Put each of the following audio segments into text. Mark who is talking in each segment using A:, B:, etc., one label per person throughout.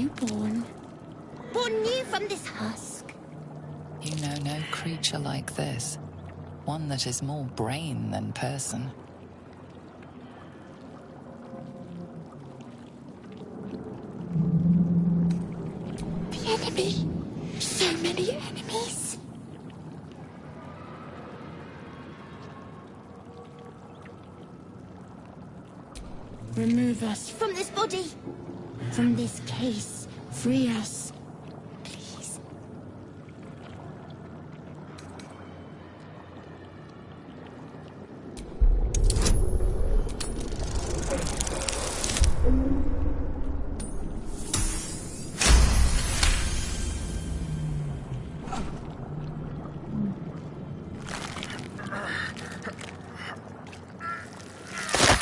A: newborn. Born new from this husk.
B: You know no creature like this. One that is more brain than person.
A: The enemy. So many enemies. Remove us from this body. From this case. Free us. Please.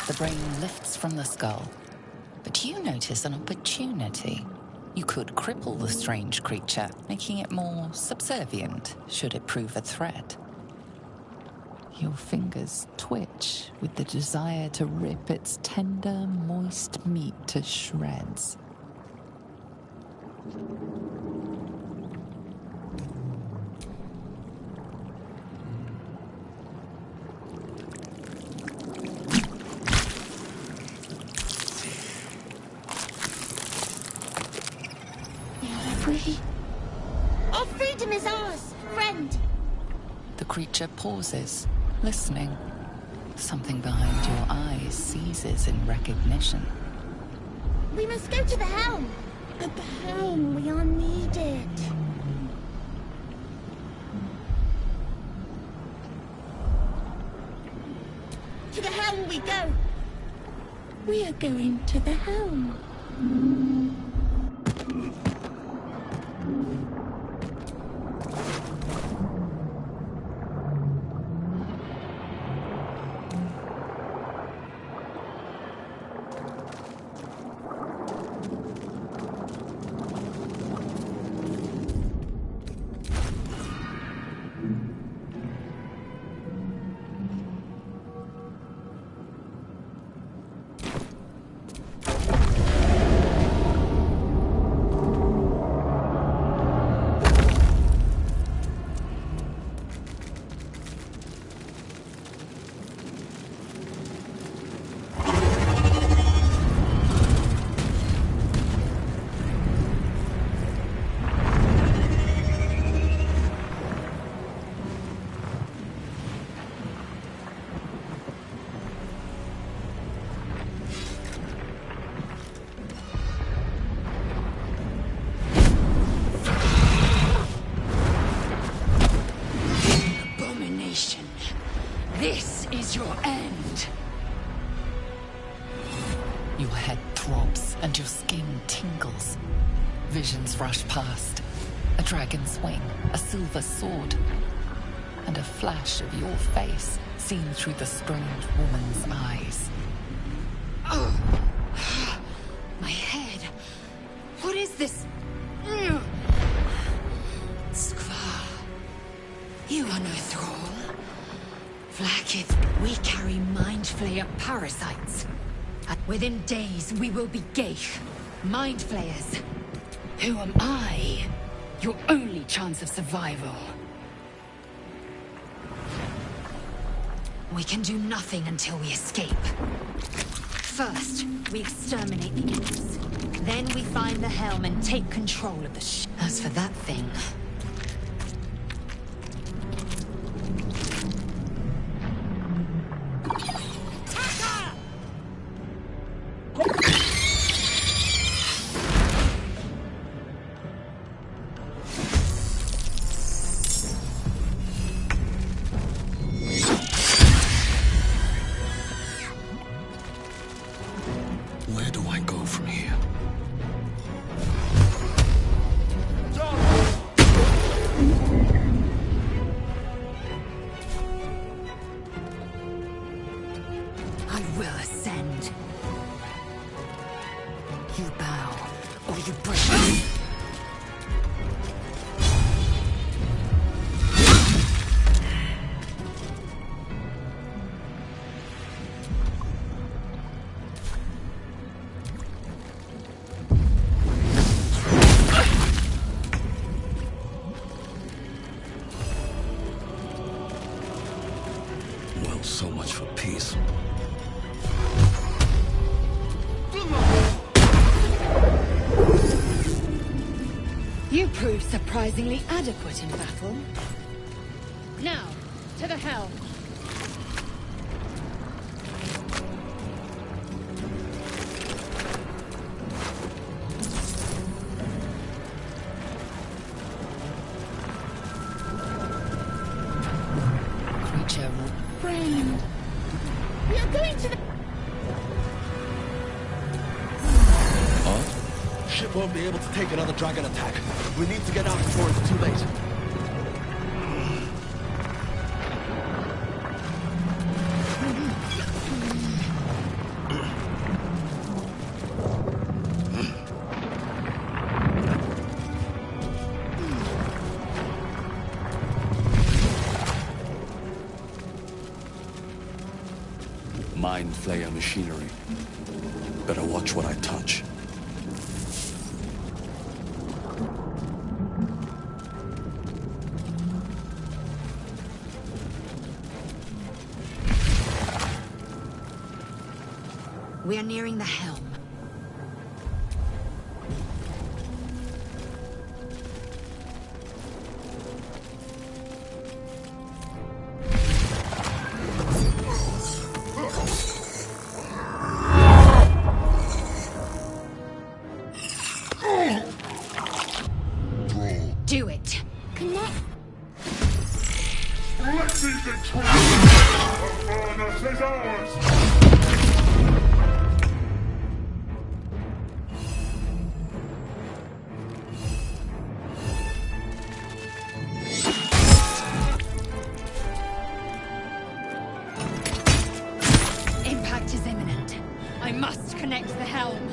B: The brain lifts from the skull. But you notice an opportunity. You could cripple the strange creature, making it more subservient, should it prove a threat. Your fingers twitch with the desire to rip its tender, moist meat to shreds.
A: Free. Our freedom is ours, friend.
B: The creature pauses, listening. Something behind your eyes seizes in recognition.
A: We must go to the helm. At the helm, we are needed. To the helm we go. We are going to the helm.
C: This is your end.
B: Your head throbs and your skin tingles. Visions rush past. A dragon's wing, a silver sword, and a flash of your face seen through the strange woman's eyes.
C: Oh. My head. What is this? Skvar. You are no thrall. Vlaakith, we carry Mind Flayer parasites. Within days, we will be Geich, Mind Flayers. Who am I? Your only chance of survival. We can do nothing until we escape. First, we exterminate the enemies. Then we find the helm and take control of the ship. As for that thing...
D: Where do I go from here?
C: You prove surprisingly adequate in battle.
A: Now, to the helm.
B: Creature
A: Friend, we are going to the...
D: Ship won't be able to take another dragon attack. We need to get out before it's too late. Mind flayer machinery. Better watch what I touch.
C: We are nearing the helm. Do it.
A: Connect.
E: BG3 is ours!
C: Impact is imminent. I must connect the helm.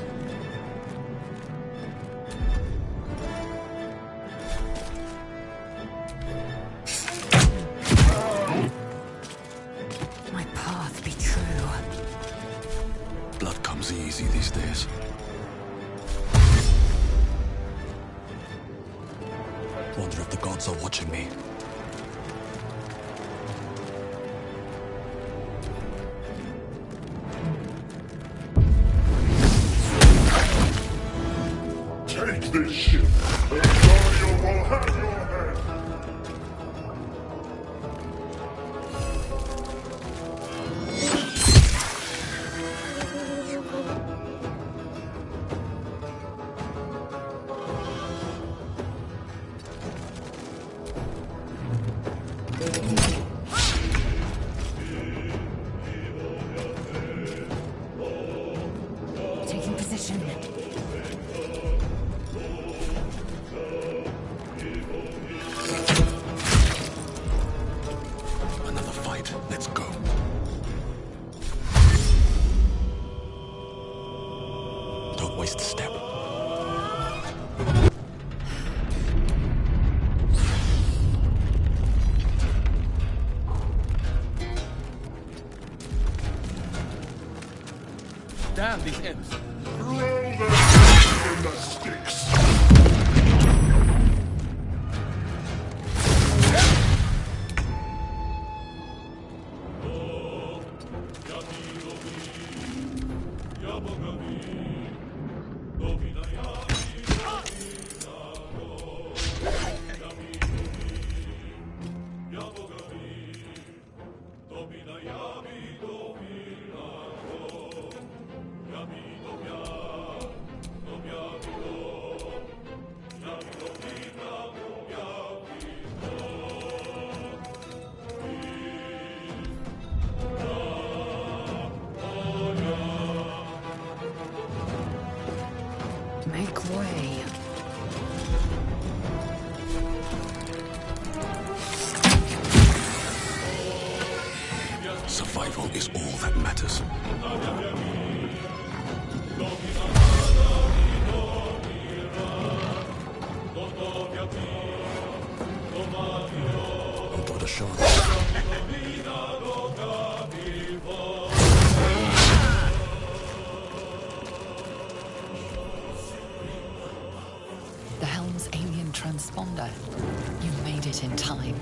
C: My path be true.
D: Blood comes easy these days. Wonder if the gods are watching me.
E: Take this ship, and Guardian will have your head!
C: Taking position.
D: Another fight. Let's go. Don't waste a step. Damn these ends.
E: Throw them in the sticks!
C: Make way.
D: Survival is all that matters. Onto the shore.
B: The helm's alien transponder. You made it in time.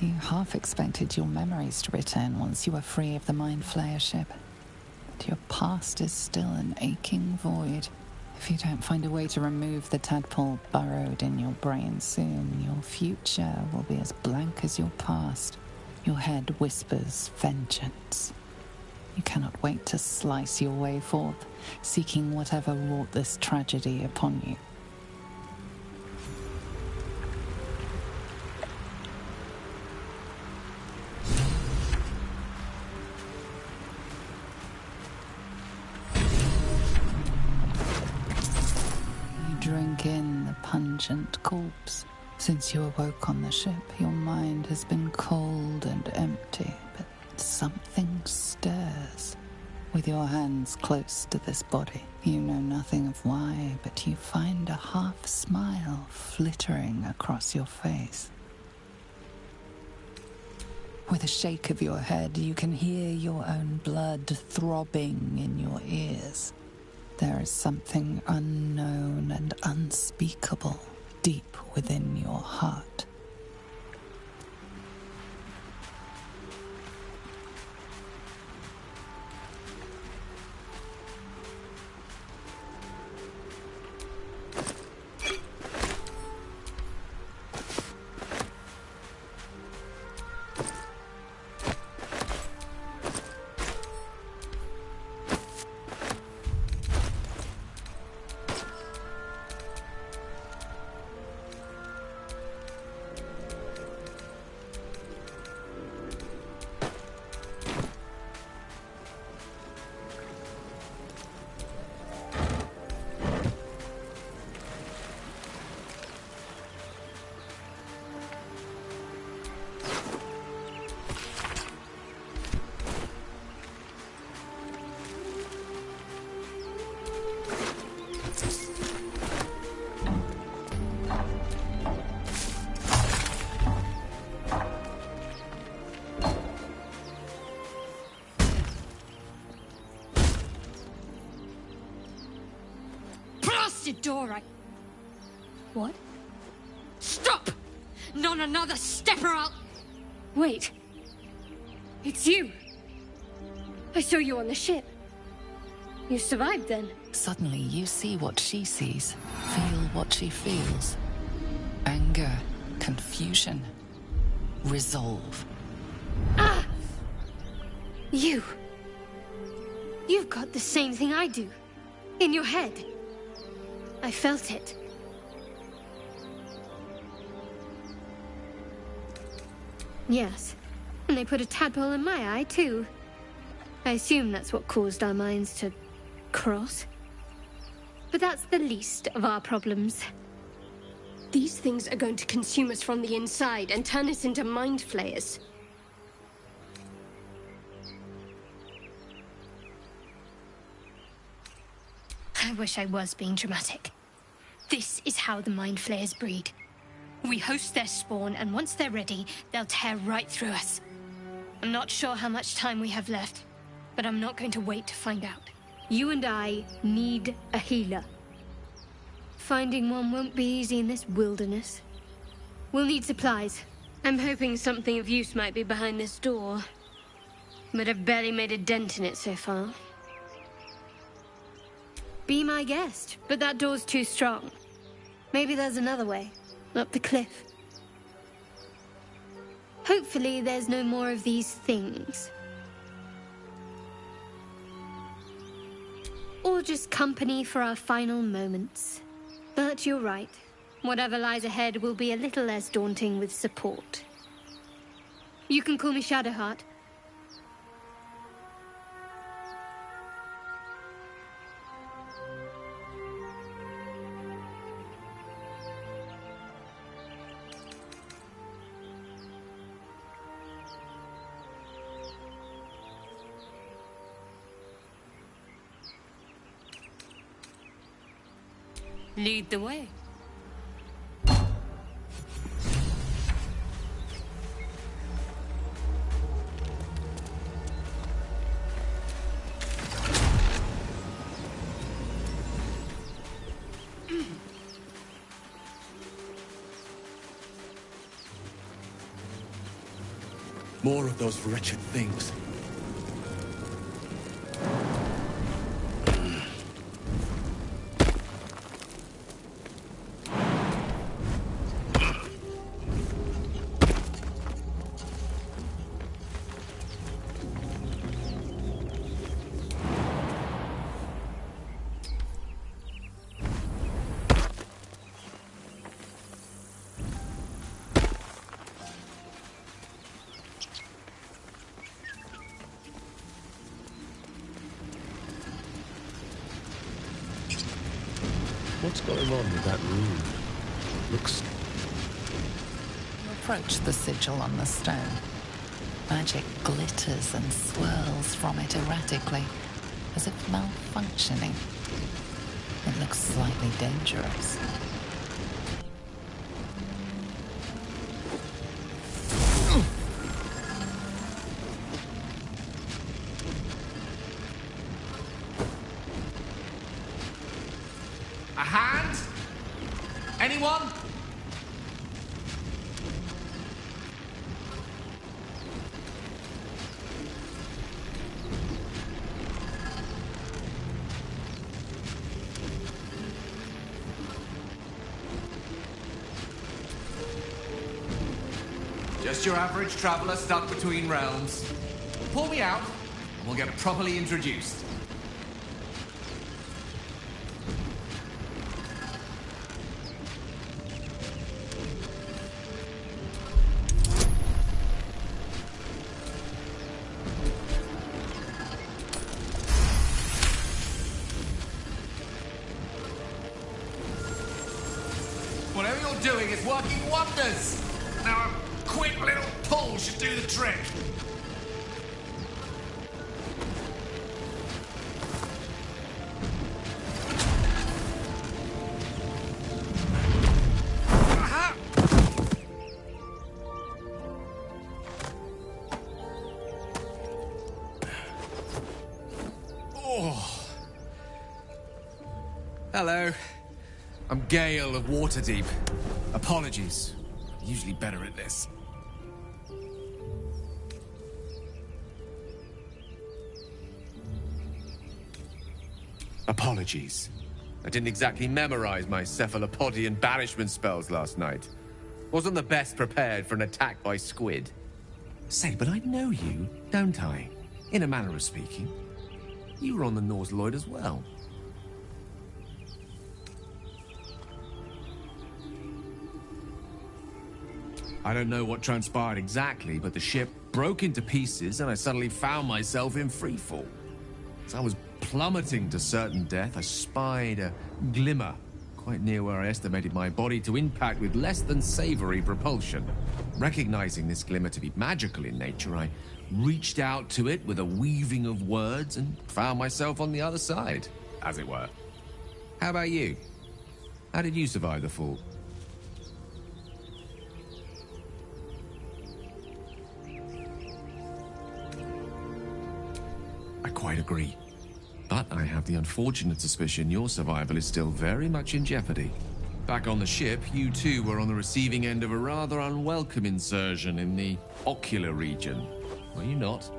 B: You half expected your memories to return once you were free of the Mind Flayer ship. But your past is still an aching void. If you don't find a way to remove the tadpole burrowed in your brain soon, your future will be as blank as your past. Your head whispers vengeance. You cannot wait to slice your way forth, seeking whatever wrought this tragedy upon you. Drink in the pungent corpse. Since you awoke on the ship, your mind has been cold and empty, but something stirs. With your hands close to this body, you know nothing of why, but you find a half smile flittering across your face. With a shake of your head, you can hear your own blood throbbing in your ears. There is something unknown and unspeakable deep within your heart.
C: Door, What? Stop! Not another step or I'll...
F: Wait. It's you. I saw you on the ship. You survived then.
B: Suddenly, you see what she sees, feel what she feels. Anger, confusion, resolve.
F: Ah! You. You've got the same thing I do. In your head. I felt it. Yes. And they put a tadpole in my eye, too. I assume that's what caused our minds to cross. But that's the least of our problems. These things are going to consume us from the inside and turn us into mind flayers. I wish I was being dramatic. This is how the Mind Flayers breed. We host their spawn, and once they're ready, they'll tear right through us. I'm not sure how much time we have left, but I'm not going to wait to find out. You and I need a healer. Finding one won't be easy in this wilderness. We'll need supplies. I'm hoping something of use might be behind this door, but I've barely made a dent in it so far. Be my guest, but that door's too strong. Maybe there's another way, up the cliff. Hopefully there's no more of these things. Or just company for our final moments. But you're right. Whatever lies ahead will be a little less daunting with support. You can call me Shadowheart.
C: Lead the way.
D: More of those wretched things.
G: What's going on with that room? Looks...
B: You approach the sigil on the stone. Magic glitters and swirls from it erratically, as if malfunctioning. It looks slightly dangerous.
H: A hand? Anyone? Just your average traveler stuck between realms. Pull me out, and we'll get properly introduced. Whatever you're doing is working wonders. Now a quick little pull should do the trick. Aha! Oh. Hello. I'm Gale of Waterdeep. Apologies. I'm usually better at this.
I: Apologies. I didn't exactly memorize my cephalopodian banishment spells last night. Wasn't the best prepared for an attack by squid. Say, but I know you, don't I? In a manner of speaking. You were on the Norse Lloyd as well. I don't know what transpired exactly, but the ship broke into pieces and I suddenly found myself in freefall. As I was plummeting to certain death, I spied a glimmer quite near where I estimated my body to impact with less than savory propulsion. Recognizing this glimmer to be magical in nature, I reached out to it with a weaving of words and found myself on the other side, as it were. How about you? How did you survive the fall? I quite agree. But I have the unfortunate suspicion your survival is still very much in jeopardy. Back on the ship, you too were on the receiving end of a rather unwelcome insertion in the ocular region, were you not?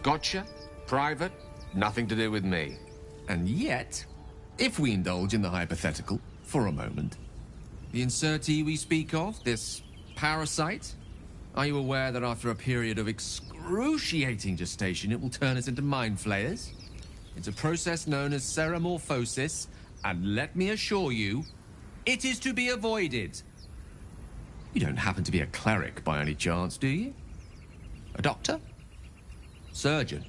I: Gotcha. Private. Nothing to do with me. And yet, if we indulge in the hypothetical, for a moment. The insertee we speak of, this parasite, are you aware that after a period of excruciating gestation, it will turn us into mind flayers? It's a process known as seromorphosis, and let me assure you, it is to be avoided. You don't happen to be a cleric by any chance, do you? A doctor? Surgeon?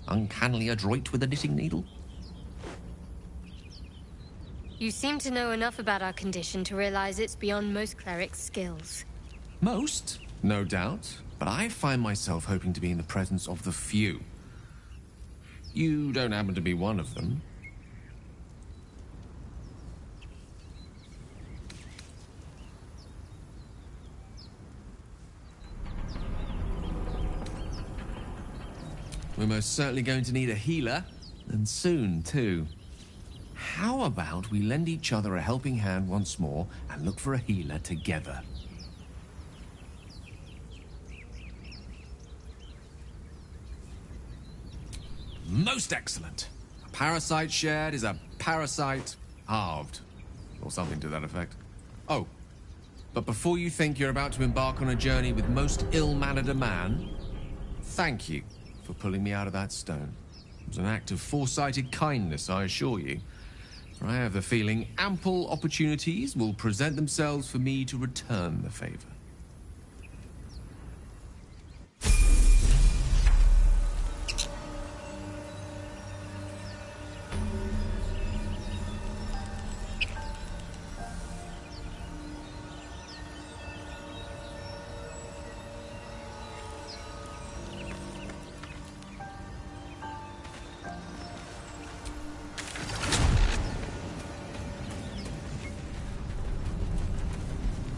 I: Uncannily adroit with a knitting needle?
F: You seem to know enough about our condition to realize it's beyond most clerics' skills.
I: Most, no doubt, but I find myself hoping to be in the presence of the few. You don't happen to be one of them. We're most certainly going to need a healer, and soon, too. How about we lend each other a helping hand once more and look for a healer together? Most excellent. A parasite shared is a parasite halved, or something to that effect. Oh, but before you think you're about to embark on a journey with most ill-mannered a man, thank you for pulling me out of that stone. It was an act of foresighted kindness, I assure you. For I have the feeling ample opportunities will present themselves for me to return the favor.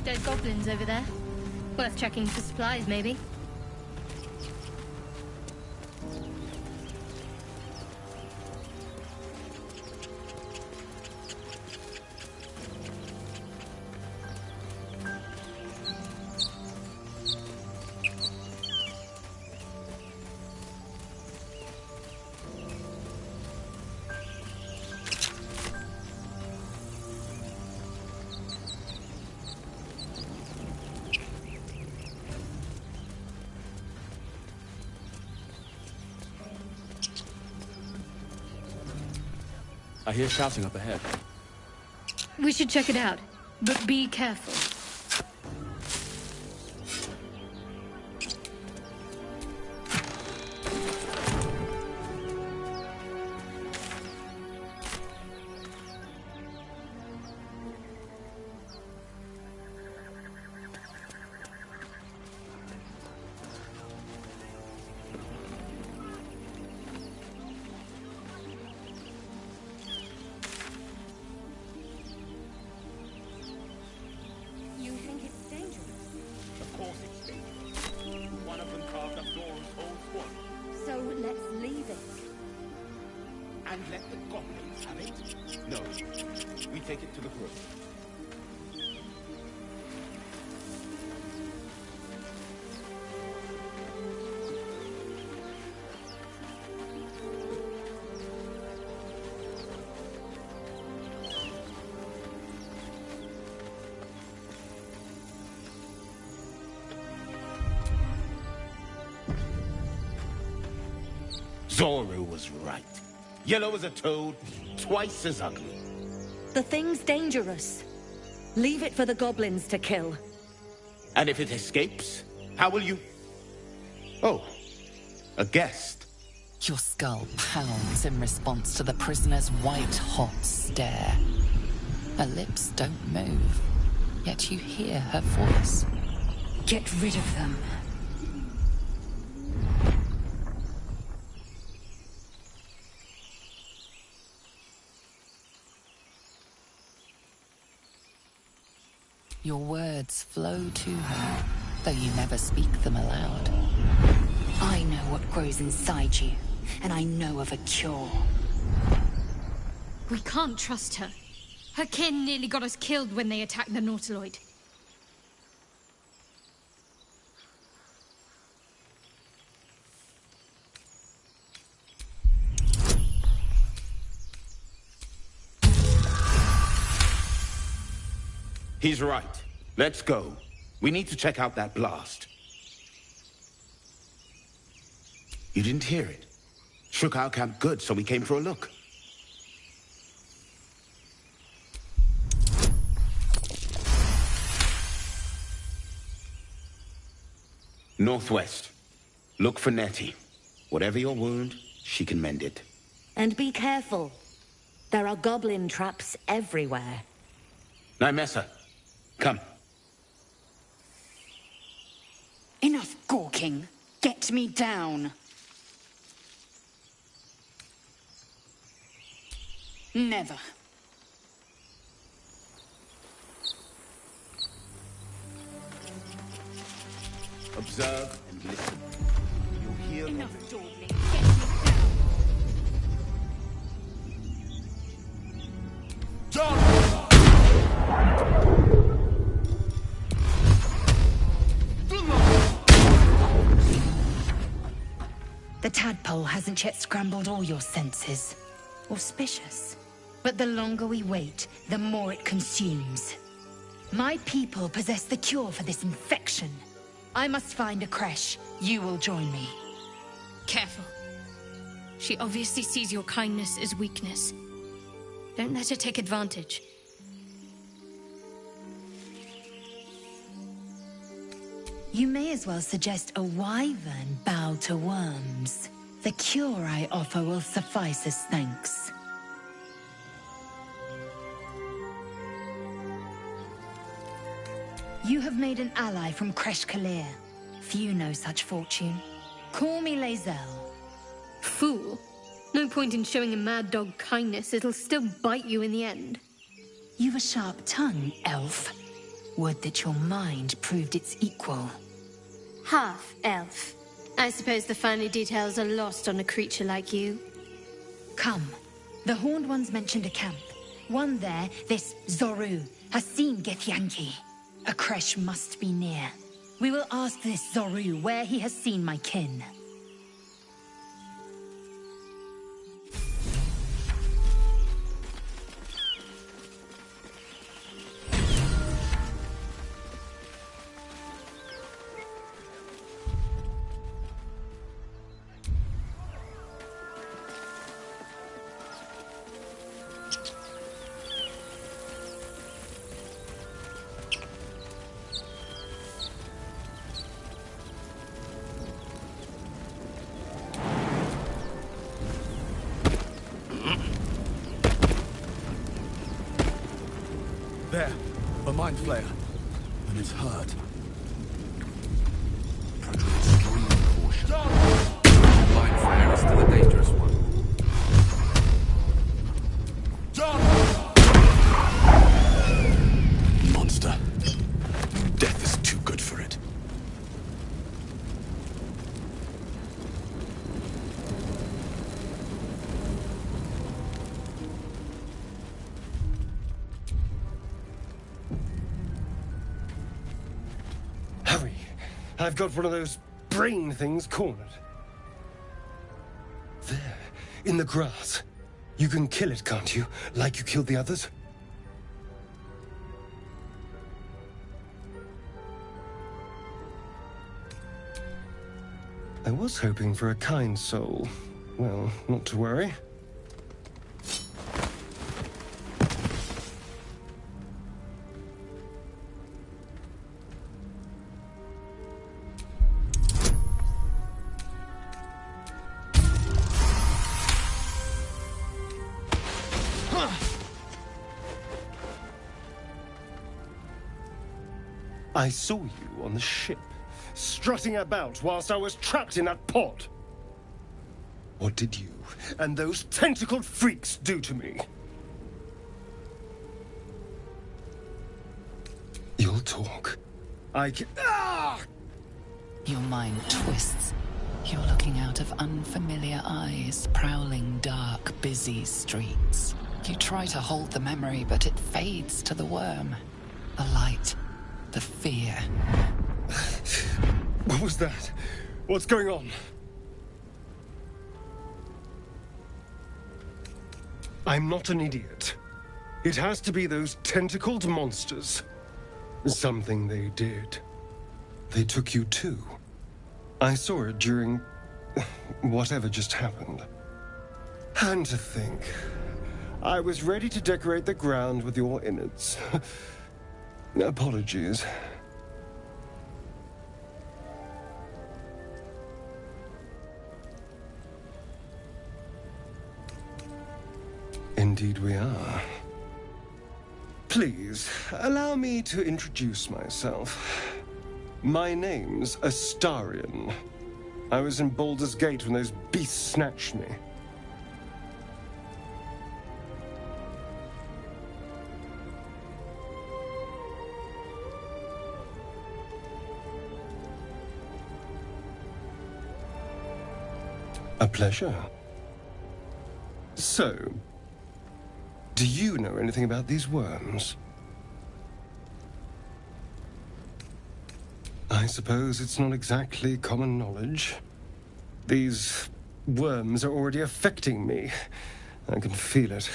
F: Dead goblins over there. Worth checking for supplies, maybe.
D: I hear shouting up ahead.
F: We should check it out, but be careful.
J: Zoru was right. Yellow as a toad, twice as ugly.
K: The thing's dangerous. Leave it for the goblins to kill.
J: And if it escapes, how will you... Oh, a guest.
B: Your skull pounds in response to the prisoner's white-hot stare. Her lips don't move, yet you hear her voice.
C: Get rid of them.
B: Your words flow to her, though you never speak them aloud.
C: I know what grows inside you, and I know of a cure.
F: We can't trust her. Her kin nearly got us killed when they attacked the Nautiloid.
J: He's right. Let's go. We need to check out that blast. You didn't hear it? Shook our camp good, so we came for a look. Northwest. Look for Nettie. Whatever your wound, she can mend it.
K: And be careful. There are goblin traps everywhere.
J: Nymessa, come.
C: Enough gawking. Get me down. Never.
J: Observe and listen. You'll hear
C: Enough
J: nothing.
C: dawdling. Get me The tadpole hasn't yet scrambled all your senses. Auspicious. But the longer we wait, the more it consumes. My people possess the cure for this infection. I must find a creche. You will join me.
F: Careful. She obviously sees your kindness as weakness. Don't let her take advantage.
C: You may as well suggest a wyvern bow to worms. The cure I offer will suffice as thanks. You have made an ally from Kresh Kalir. Few know such fortune. Call me Lae'zel.
F: Fool. No point in showing a mad dog kindness. It'll still bite you in the end.
C: You've a sharp tongue, elf. Would that your mind proved its equal.
F: Half-elf. I suppose the finer details are lost on a creature like you.
C: Come. The Horned Ones mentioned a camp. One there, this Zoru, has seen Githyanki. A creche must be near. We will ask this Zoru where he has seen my kin.
H: There, a mind flayer. And it's hurt. Extreme caution. Mind flayer is still a dangerous one. Monster. Death is too good for it.
L: Hurry! I've got one of those brain things cornered. There, in the grass. You can kill it, can't you? Like you killed the others? I was hoping for a kind soul. Well, not to worry. I saw you on the ship, strutting about whilst I was trapped in that pod. What did you and those tentacled freaks do to me? You'll talk.
B: Your mind twists. You're looking out of unfamiliar eyes, prowling dark, busy streets. You try to hold the memory, but it fades to the worm. The light. The fear.
L: What was that? What's going on? I'm not an idiot. It has to be those tentacled monsters. Something they did. They took you too. I saw it during whatever just happened. And to think, I was ready to decorate the ground with your innards. Apologies. Indeed we are. Please, allow me to introduce myself. My name's Astarion. I was in Baldur's Gate when those beasts snatched me. A pleasure. So, do you know anything about these worms? I suppose it's not exactly common knowledge. These worms are already affecting me. I can feel it.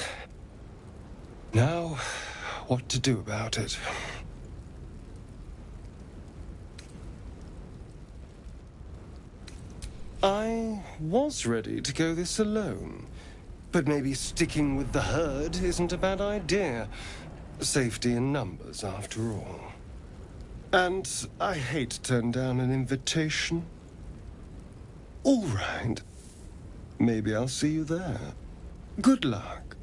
L: Now, what to do about it? I was ready to go this alone. But maybe sticking with the herd isn't a bad idea. Safety in numbers, after all. And I hate to turn down an invitation. All right. Maybe I'll see you there. Good luck.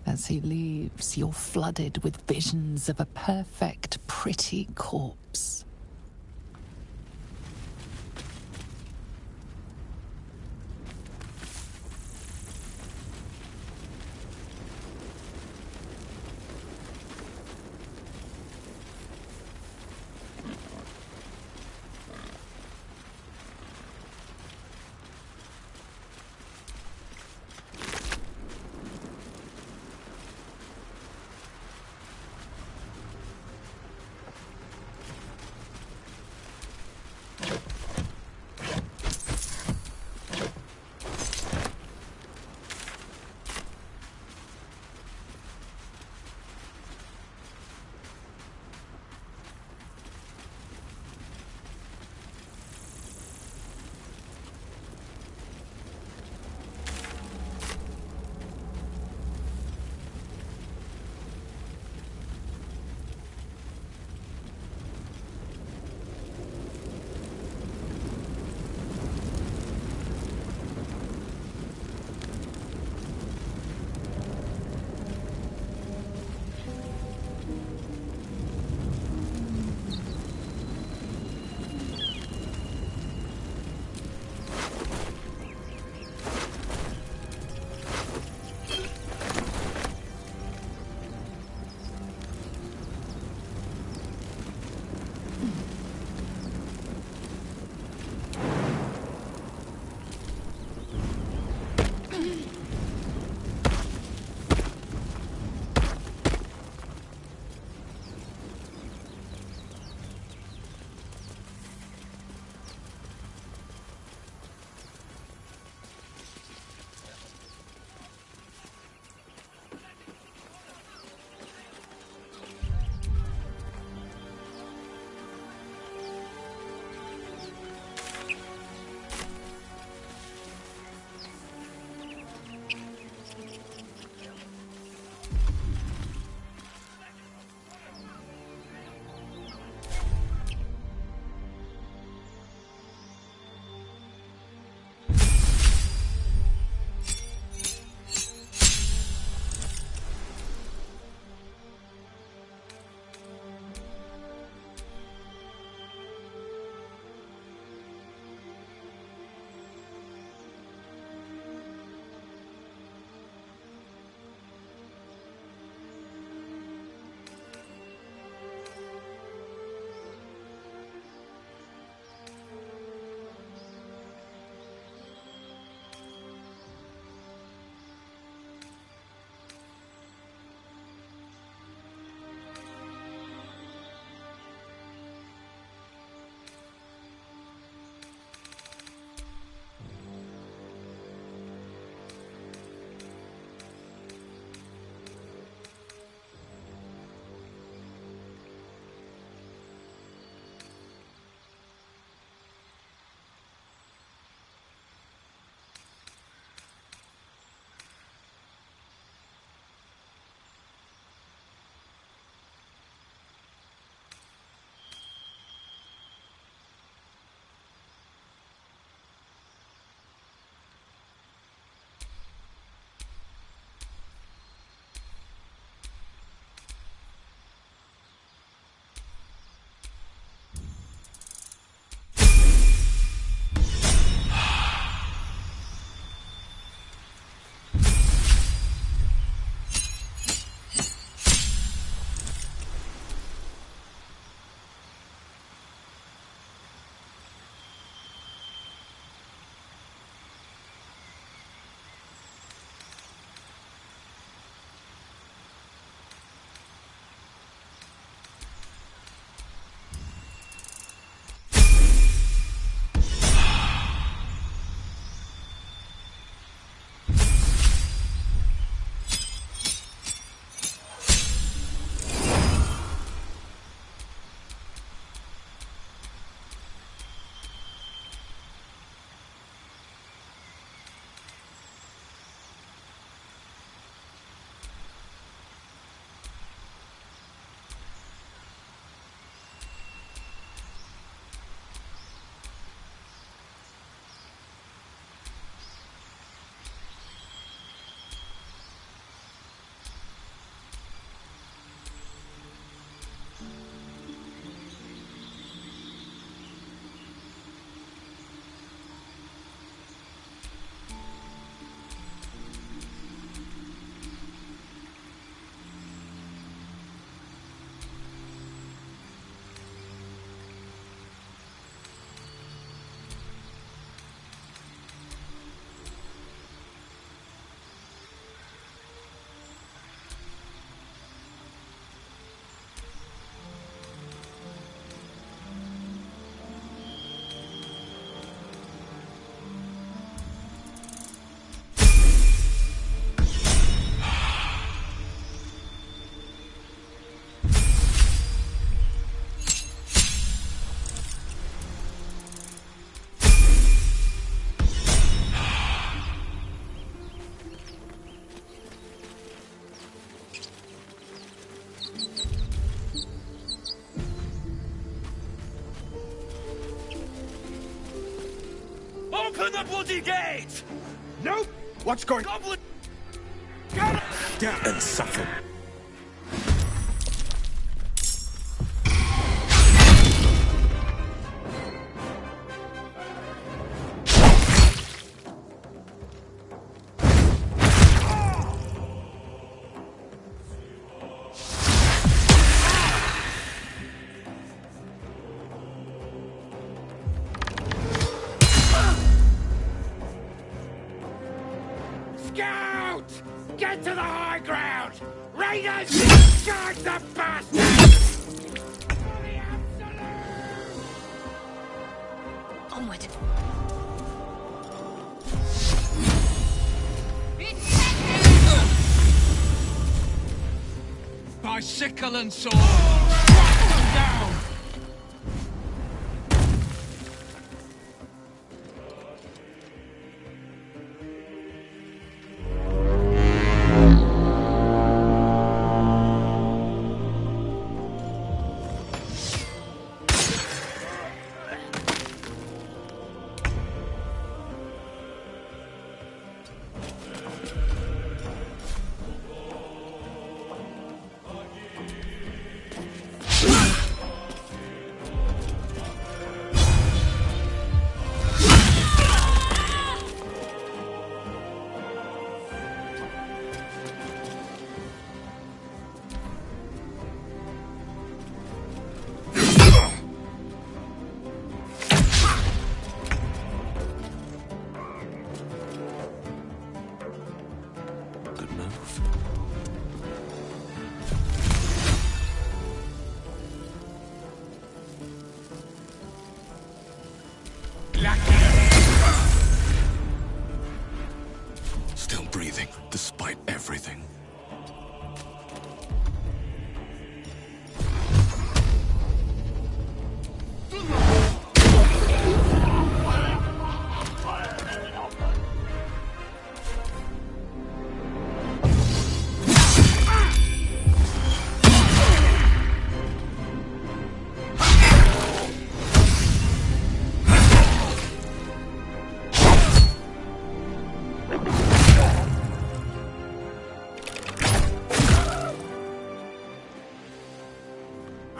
B: As he leaves, you're flooded with visions of a perfect, pretty corpse.
M: the bloody gate! Nope! What's going on? Goblin! Down and suffer.
N: Scout! Get to the high ground! Raiders! Charge the bastards!
F: Onward.
M: By sickle and sword! Strike them down!
D: Still breathing, despite everything.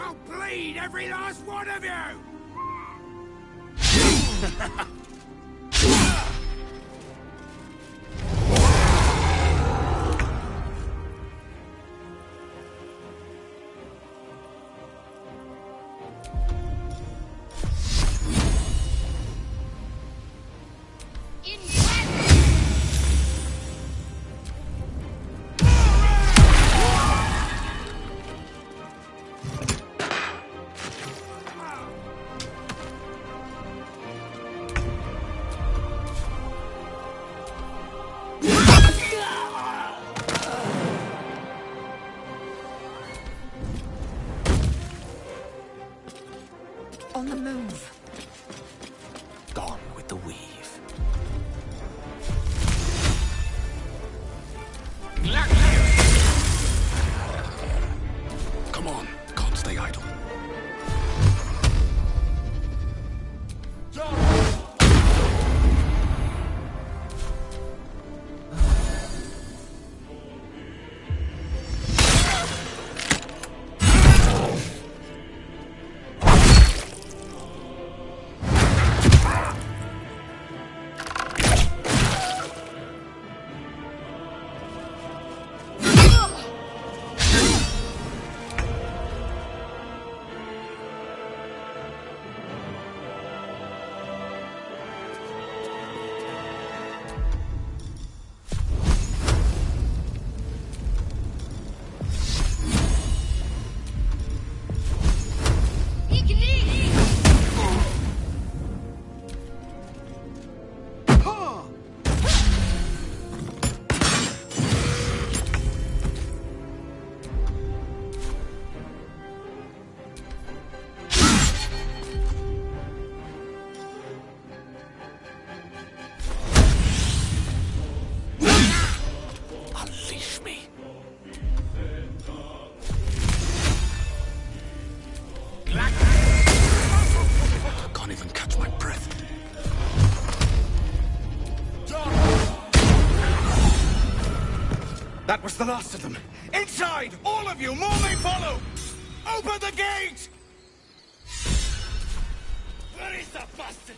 N: I'll bleed every last one of you! That was the last of them. Inside! All of you! More may follow! Open the gate! Where is that bastard?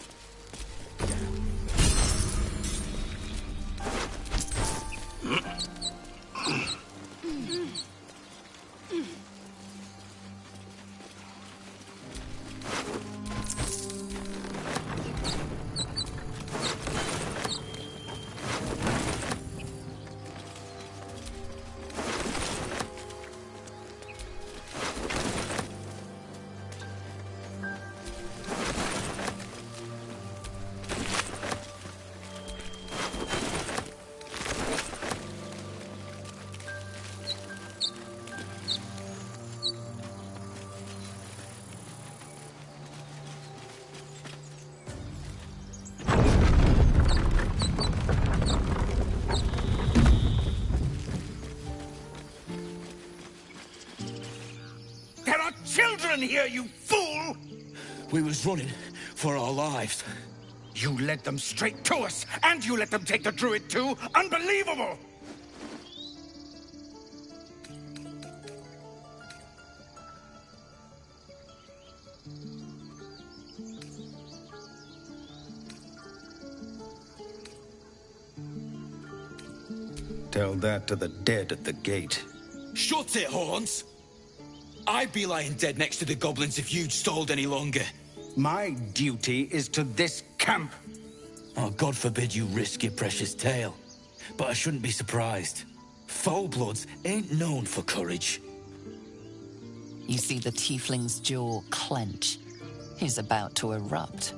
N: Children here, you fool!
M: We was running for our lives.
N: You led them straight to us, and you let them take the druid too? Unbelievable!
O: Tell that to the dead at the gate.
M: Shut it, Horns! I'd be lying dead next to the goblins if you'd stalled any longer.
O: My duty is to this camp.
M: Oh, God forbid you risk your precious tail. But I shouldn't be surprised. Foul-bloods ain't known for courage.
B: You see the tiefling's jaw clench. He's about to erupt.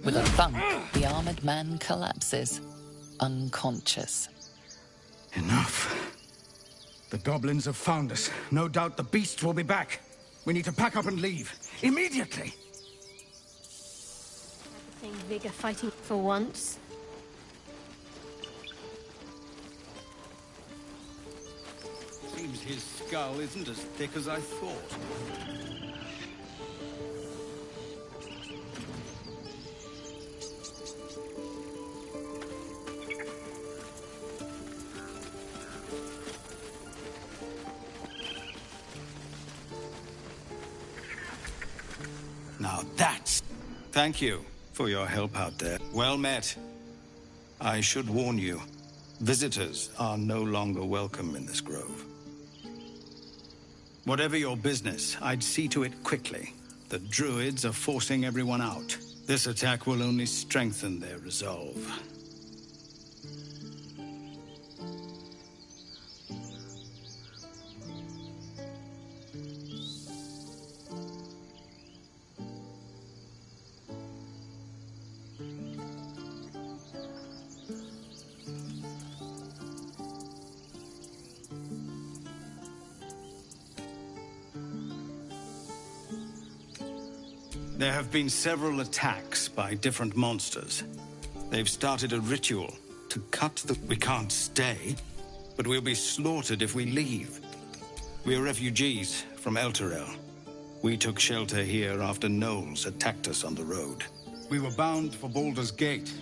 B: With a thump, the armored man collapses, unconscious.
N: Enough. The goblins have found us. No doubt the beasts will be back. We need to pack up and leave. Immediately!
F: The same vigor fighting for once.
O: Seems his skull isn't as thick as I thought. Now that's... Thank you for your help out there. Well met. I should warn you, visitors are no longer welcome in this grove. Whatever your business, I'd see to it quickly. The druids are forcing everyone out. This attack will only strengthen their resolve. There have been several attacks by different monsters. They've started a ritual to cut the... We can't stay, but we'll be slaughtered if we leave. We're refugees from Elturel. We took shelter here after gnolls attacked us on the road. We were bound for Baldur's Gate,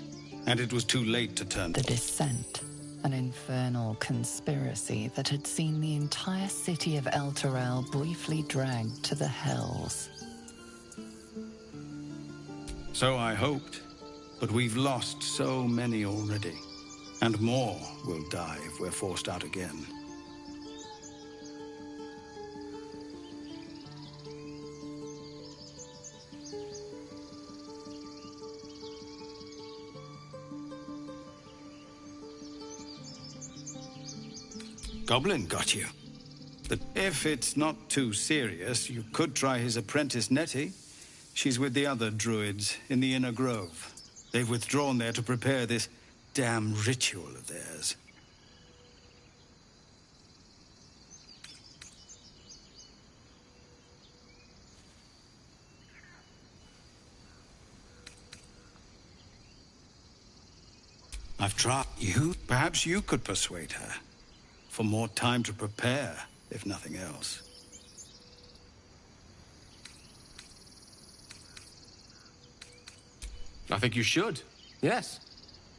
O: and it was too late to turn...
B: The Descent, an infernal conspiracy that had seen the entire city of Elturel briefly dragged to the Hells.
O: So I hoped, but we've lost so many already. And more will die if we're forced out again. Goblin got you. But if it's not too serious, you could try his apprentice Nettie. She's with the other druids in the Inner Grove. They've withdrawn there to prepare this damn ritual of theirs. I've tried. Perhaps you could persuade her. For more time to prepare, if nothing else.
I: I think you should. Yes.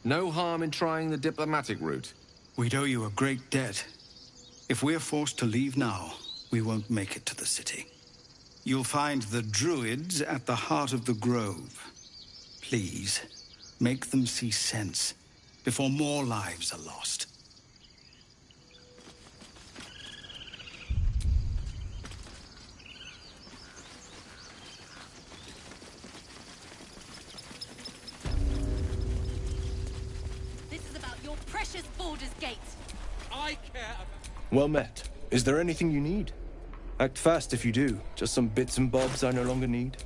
I: No harm in trying the diplomatic route.
O: We'd owe you a great debt. If we're forced to leave now, we won't make it to the city. You'll find the druids at the heart of the grove. Please, make them see sense before more lives are lost.
K: This is about your precious Baldur's Gate.
J: I care about...
L: Well met. Is there anything you need? Act fast if you do. Just some bits and bobs I no longer need.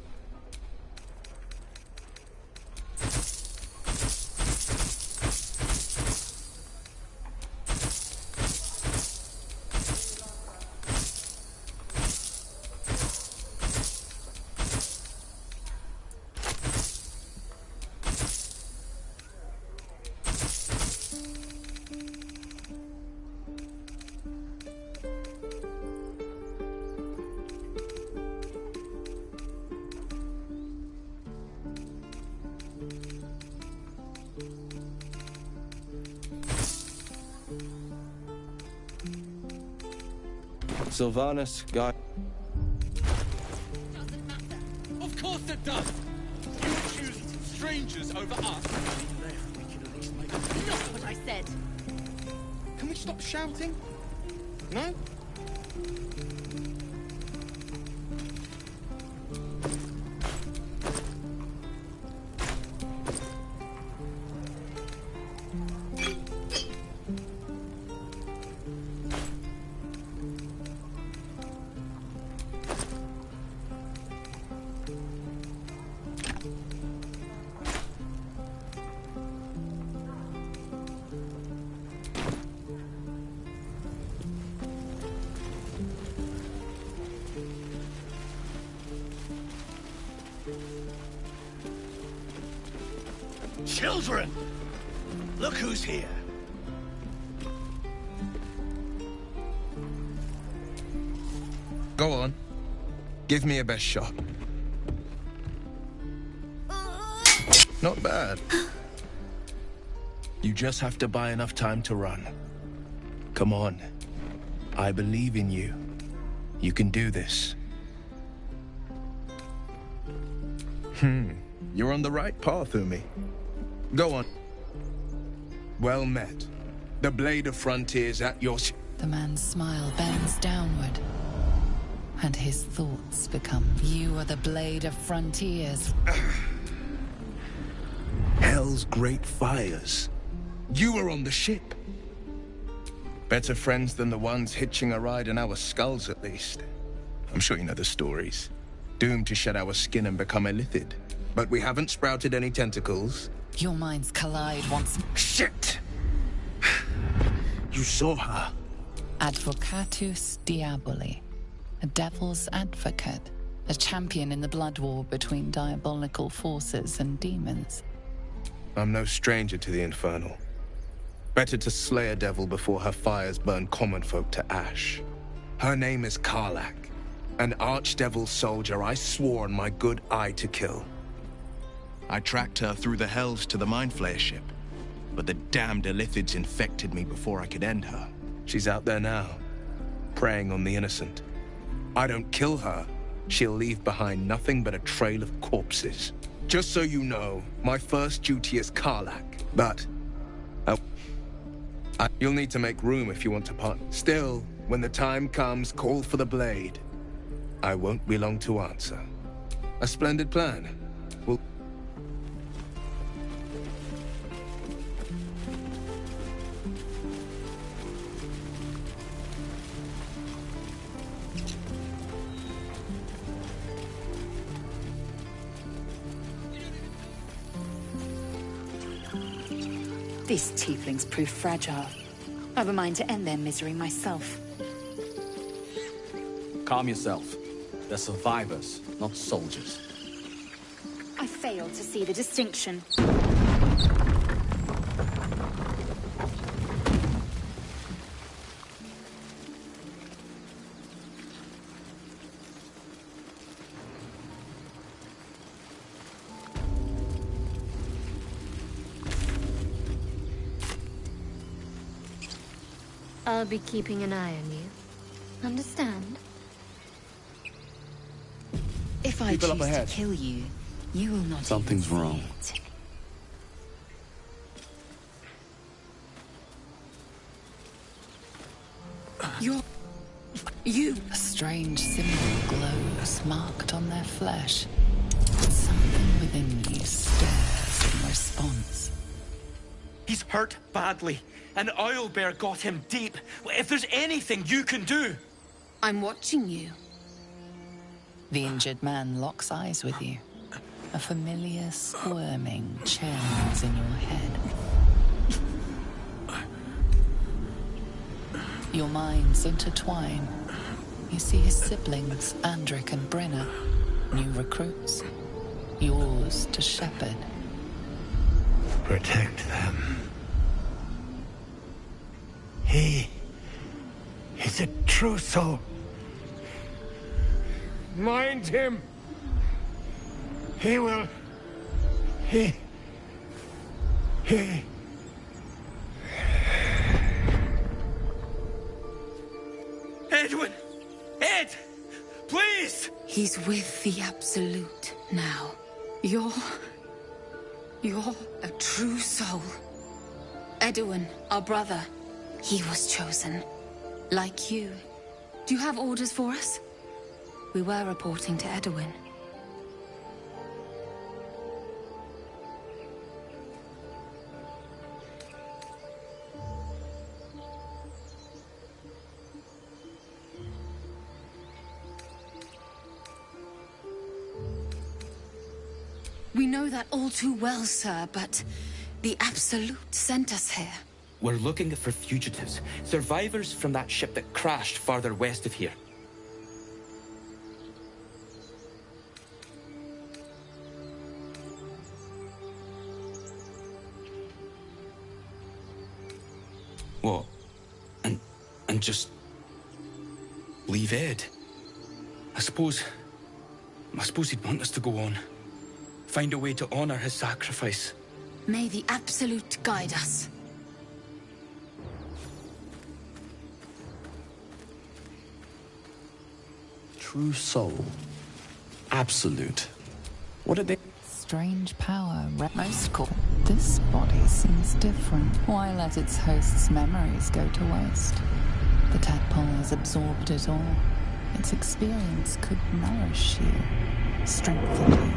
L: Sylvanus, Guy.
K: Doesn't matter.
J: Of course it does! You choose strangers over us.
K: Not what I said.
J: Can we stop shouting? No?
M: Children! Look who's here.
H: Go on. Give me a best shot. Not bad. You just have to buy enough time to run. Come on. I believe in you. You can do this. You're on the right path, Umi. Go on. Well met. The Blade of Frontiers at your...
B: The man's smile bends downward, and his thoughts become, you are the Blade of Frontiers.
H: Hell's great fires. You were on the ship. Better friends than the ones hitching a ride in our skulls, at least. I'm sure you know the stories. Doomed to shed our skin and become illithid. But we haven't sprouted any tentacles.
B: Your minds collide once...
H: Shit! You saw her.
B: Advocatus Diaboli. A devil's advocate. A champion in the blood war between diabolical forces and demons.
H: I'm no stranger to the Infernal. Better to slay a devil before her fires burn common folk to ash. Her name is Karlach, an archdevil soldier I swore on my good eye to kill. I tracked her through the hells to the Mind Flayer ship, but the damned Illithids infected me before I could end her. She's out there now, preying on the innocent. I don't kill her, she'll leave behind nothing but a trail of corpses. Just so you know, my first duty is Karlach, but... you'll need to make room if you want to part. Still, when the time comes, call for the blade. I won't be long to answer. A splendid plan. We'll...
P: These tieflings prove fragile. I've a mind to end their misery myself.
D: Calm yourself. They're survivors, not soldiers.
P: I fail to see the distinction.
F: I'll be keeping an eye on you. Understand?
B: If I
D: People
B: choose
D: up
B: to
D: ahead.
B: kill you, you will not
D: Something's
B: even see
D: wrong.
B: it. A strange symbol glows, marked on their flesh. Something within you stirs in response.
Q: He's hurt badly, and Owlbear got him deep. If there's anything you can do...
P: I'm watching you.
B: The injured man locks eyes with you. A familiar squirming churns in your head. Your minds intertwine. You see his siblings, Andric and Brenna, new recruits. Yours to shepherd.
M: Protect them. He's a true soul.
L: Mind him!
M: He will... He...
Q: Edwin! Ed! Please!
P: He's with the Absolute now. You're a true soul. Edwin, our brother, he was chosen. Like you. Do you have orders for us? We were reporting to Edwin. We know that all too well, sir, but the Absolute sent us here.
Q: We're looking for fugitives. Survivors from that ship that crashed farther west of here.
O: What? And just... leave Ed? I suppose he'd want us to go on. Find a way to honor his sacrifice.
P: May the Absolute guide us.
D: True soul. Absolute. What did they...
B: Strange power, most call. This body seems different. Why let its host's memories go to waste? The tadpole has absorbed it all. Its experience could nourish you, strengthen you.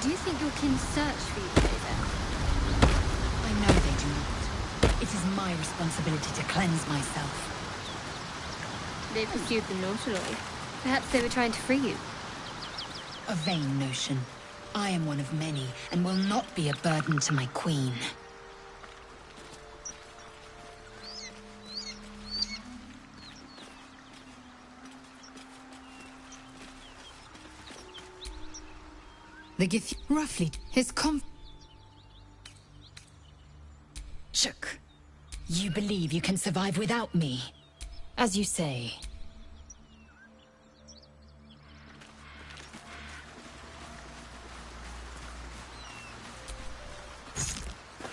F: Do you think your kin search for you today, then?
C: I know they do not. It is my responsibility to cleanse myself.
F: They pursued the Nautiloid. Perhaps they were trying to free you.
C: A vain notion. I am one of many, and will not be a burden to my queen. The Gith roughly his
P: you believe you can survive without me? As you say.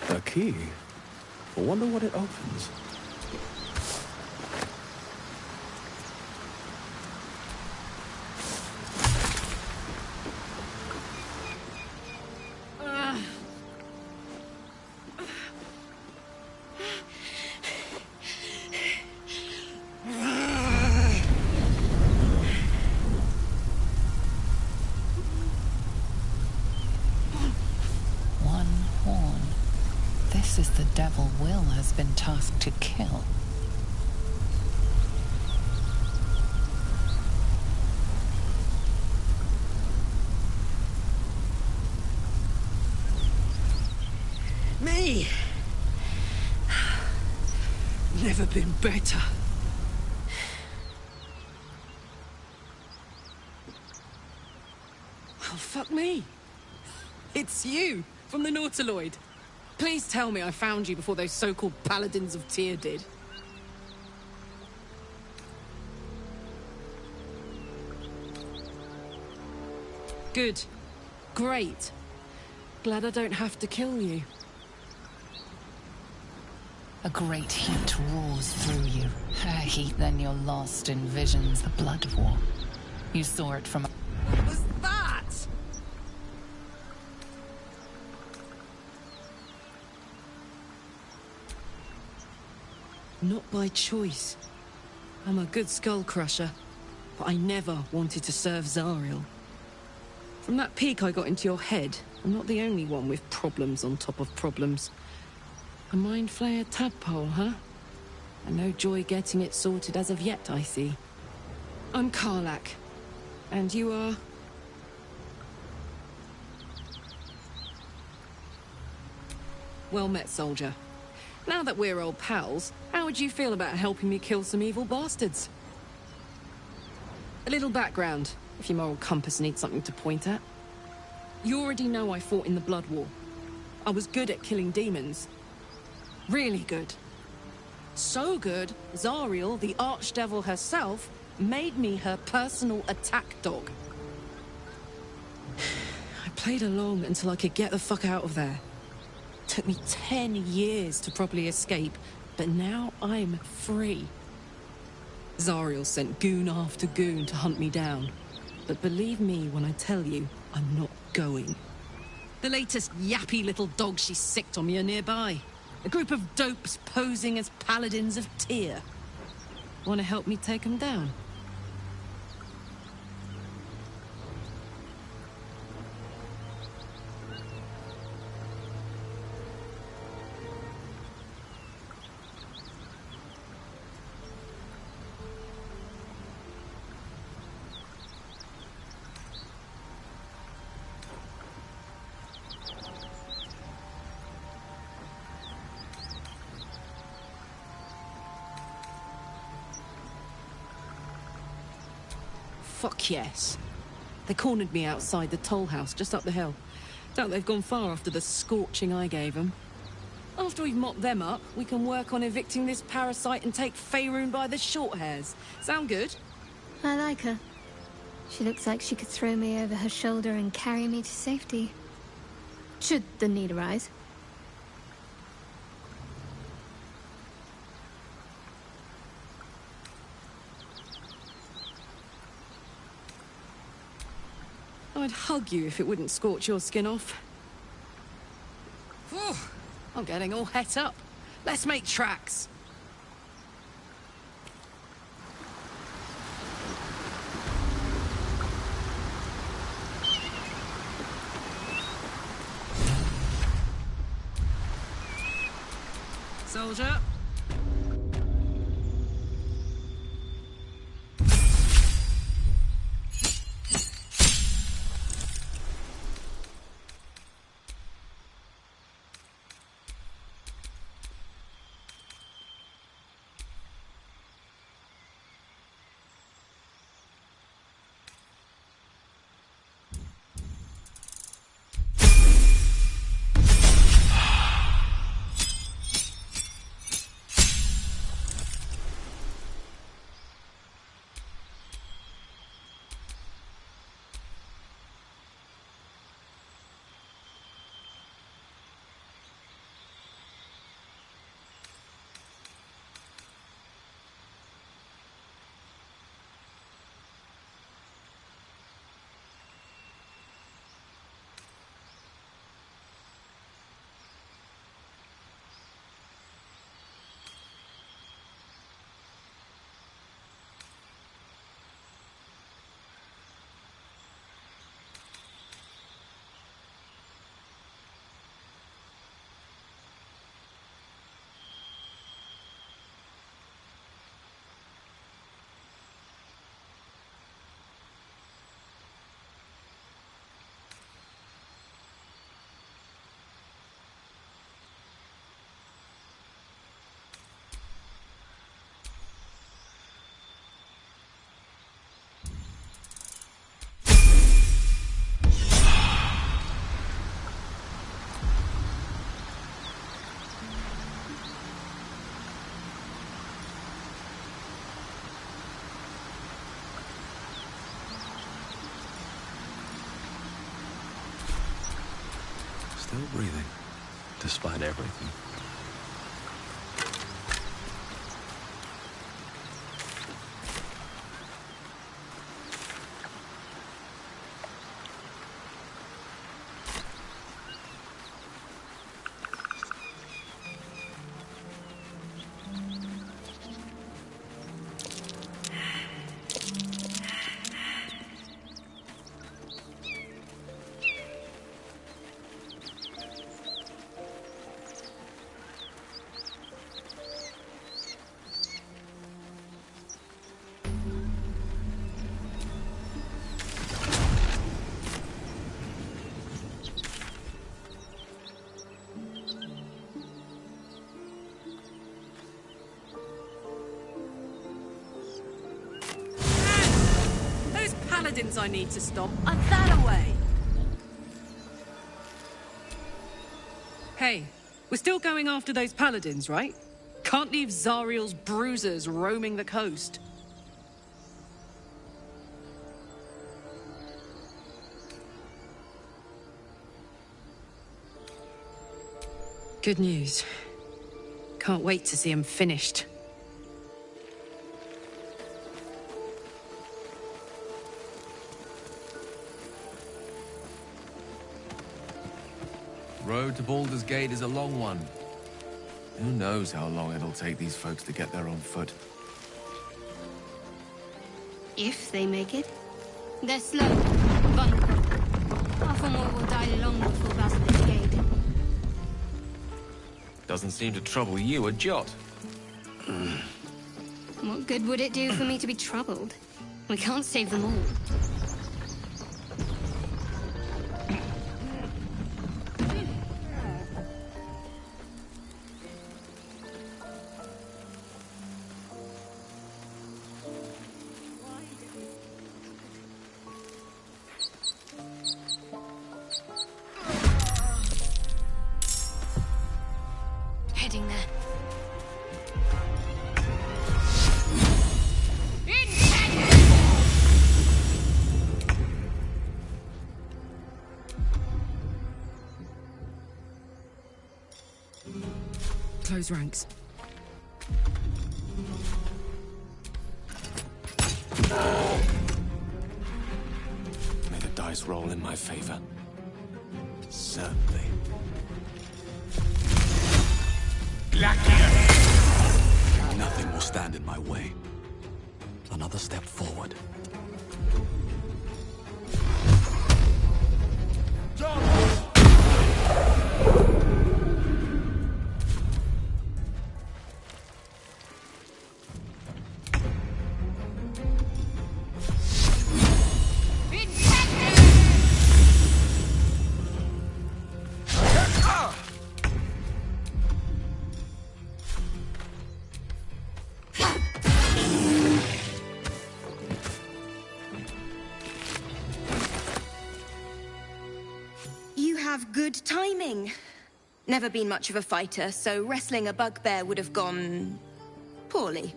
D: A key? I wonder what it opens.
B: One horn. This is the devil Will has been tasked to kill.
R: Me! Never been better. Oh, fuck me. It's you, from the Nautiloid. Please tell me I found you before those so-called Paladins of Tyr did. Good. Great. Glad I don't have to kill you.
B: A great heat roars through you. A heat then you're lost in visions, the blood war. You saw it from...
R: What was that? Not by choice. I'm a good skull crusher, but I never wanted to serve Zariel. From that peek I got into your head, I'm not the only one with problems on top of problems. A mind flayer tadpole, huh? And no joy getting it sorted as of yet, I see. I'm Karlach. And you are? Well met, soldier. Now that we're old pals, how would you feel about helping me kill some evil bastards? A little background, if your moral compass needs something to point at. You already know I fought in the Blood War. I was good at killing demons. Really good. So good, Zariel, the Archdevil herself, made me her personal attack dog. I played along until I could get the fuck out of there. Took me 10 years to properly escape, but now I'm free. Zariel sent goon after goon to hunt me down. But believe me when I tell you, I'm not going. The latest yappy little dogs she sicked on me are nearby. A group of dopes posing as paladins of Tyr. Want to help me take them down? Fuck yes. They cornered me outside the toll house just up the hill. Doubt they've gone far after the scorching I gave them. After we've mopped them up, we can work on evicting this parasite and take Faerun by the short hairs. Sound good?
A: I like her. She looks like she could throw me over her shoulder and carry me to safety. Should the need arise.
R: I'd hug you if it wouldn't scorch your skin off. Whew, I'm getting all het up. Let's make tracks. Soldier.
D: Still breathing, despite everything.
R: Paladins I need to stop are that away. Hey, we're still going after those paladins, right? Can't leave Zariel's bruisers roaming the coast. Good news. Can't wait to see him finished.
I: Road to Baldur's Gate is a long one. Who knows how long it'll take these folks to get there on foot.
F: If they make it. They're slow, vulnerable. Half or more will die long before Basilisk Gate.
I: Doesn't seem to trouble you a jot.
F: What good would it do for me to be troubled? We can't save them all. Heading there.
R: Close ranks.
D: May the dice roll in my favor. Certainly. Nothing will stand in my way. Another step forward.
S: Good timing. Never been much of a fighter, so wrestling a bugbear would have gone poorly.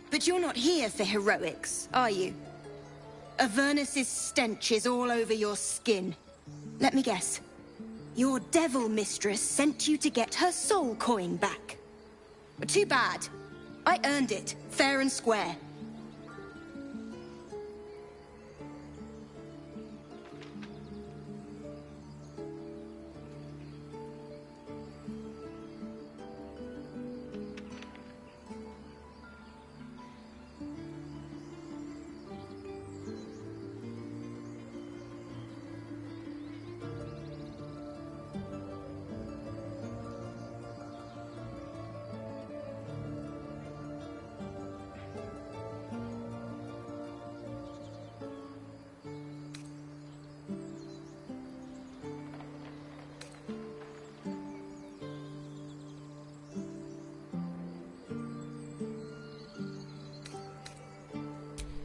S: But you're not here for heroics, are you? Avernus's stench is all over your skin. Let me guess. Your devil mistress sent you to get her soul coin back. Too bad. I earned it, fair and square.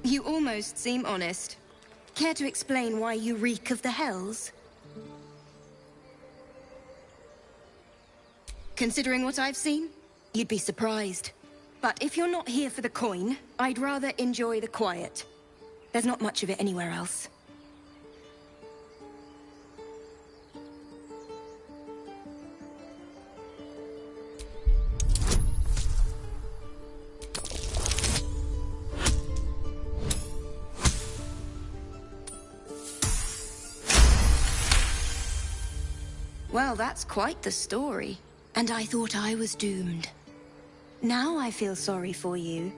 S: You almost seem honest. Care to explain why you reek of the Hells? Considering what I've seen, you'd be surprised. But if you're not here for the coin, I'd rather enjoy the quiet. There's not much of it anywhere else. Well, that's quite the story. And I thought I was doomed. Now I feel sorry for you.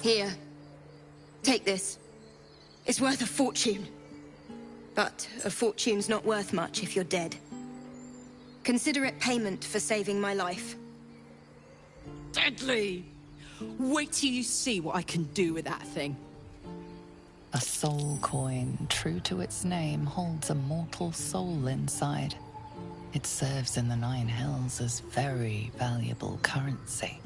S: Here. Take this. It's worth a fortune. But a fortune's not worth much if you're dead. Consider it payment for saving my life.
R: Deadly! Wait till you see what I can do with that thing.
B: A soul coin, true to its name, holds a mortal soul inside. It serves in the Nine Hells as very valuable currency.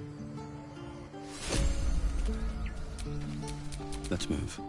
D: Let's move.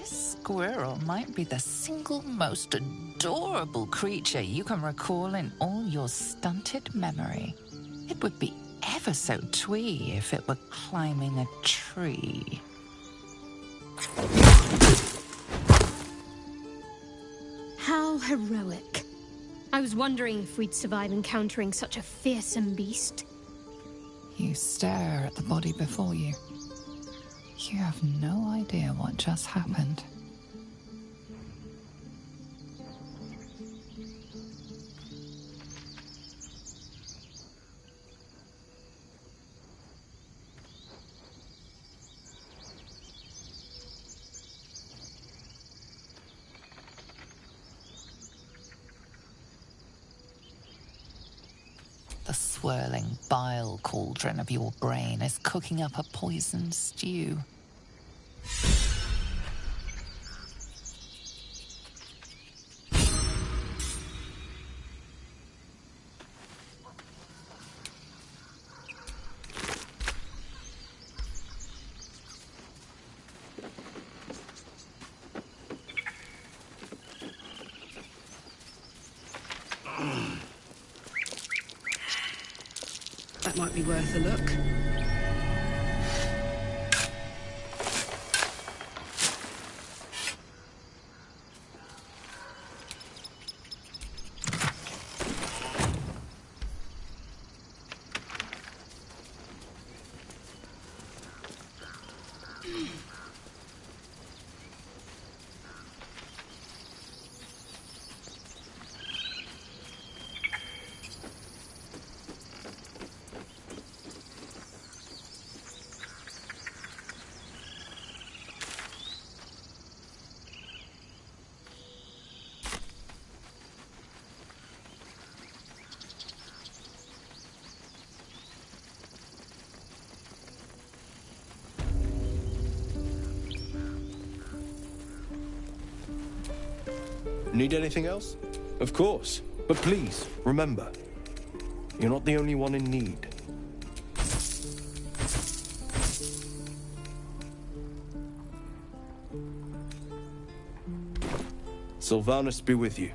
B: Squirrel might be the single most adorable creature you can recall in all your stunted memory. It would be ever so twee if it were climbing a tree.
F: How heroic. I was wondering if we'd survive encountering such a fearsome beast.
B: You stare at the body before you. You have no idea what just happened. The swirling bile cauldron of your brain is cooking up a poisoned stew.
R: That might be worth a look.
L: Need anything else? Of course. But please, remember, you're not the only one in need. Sylvanus be with you.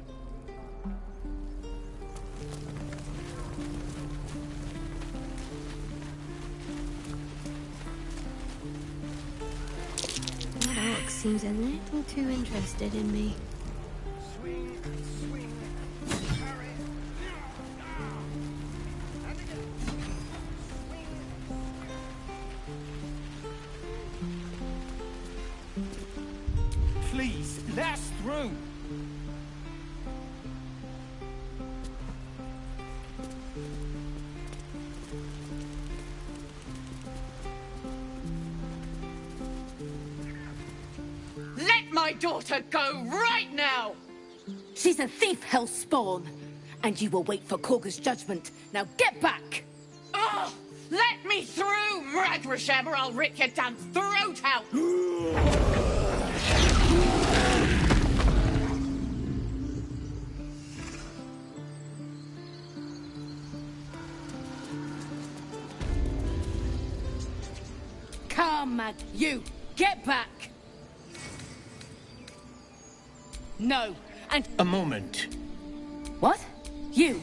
F: That orc seems a little too interested in me.
Q: Please, let us through!
T: Let my daughter go right now!
K: She's a thief, hellspawn. And you will wait for Korga's judgment. Now get back!
T: Oh, let me through, Mragrashem, or I'll rip your damn throat out!
K: Come, man, you, get back! No, and...
J: A moment.
K: What? You?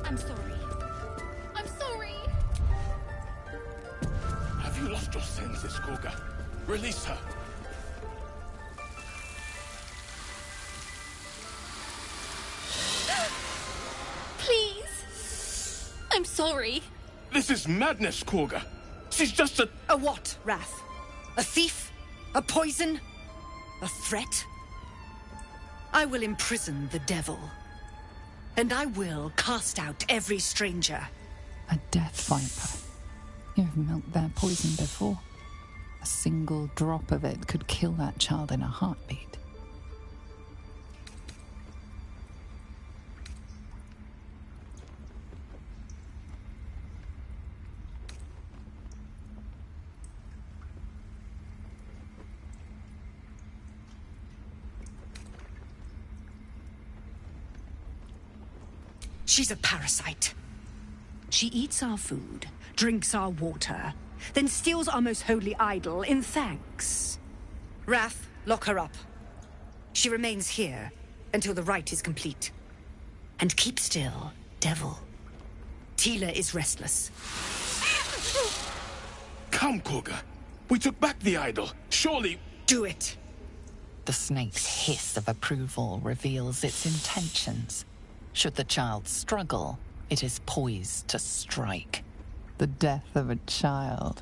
A: I'm sorry. I'm sorry.
E: Have you lost your senses, Koga? Release her.
A: Please. I'm sorry.
E: This is madness, Koga. She's just a...
K: A what, Wrath? A thief? A poison? A threat? I will imprison the devil. And I will cast out every stranger.
B: A death viper. You've milked their poison before. A single drop of it could kill that child in a heartbeat.
K: She's a parasite. She eats our food, drinks our water, then steals our most holy idol in thanks. Wrath, lock her up. She remains here until the rite is complete. And keep still, devil. Tila is restless.
E: Come, Koga. We took back the idol. Surely...
K: Do it.
B: The snake's hiss of approval reveals its intentions. Should the child struggle, it is poised to strike. The death of a child.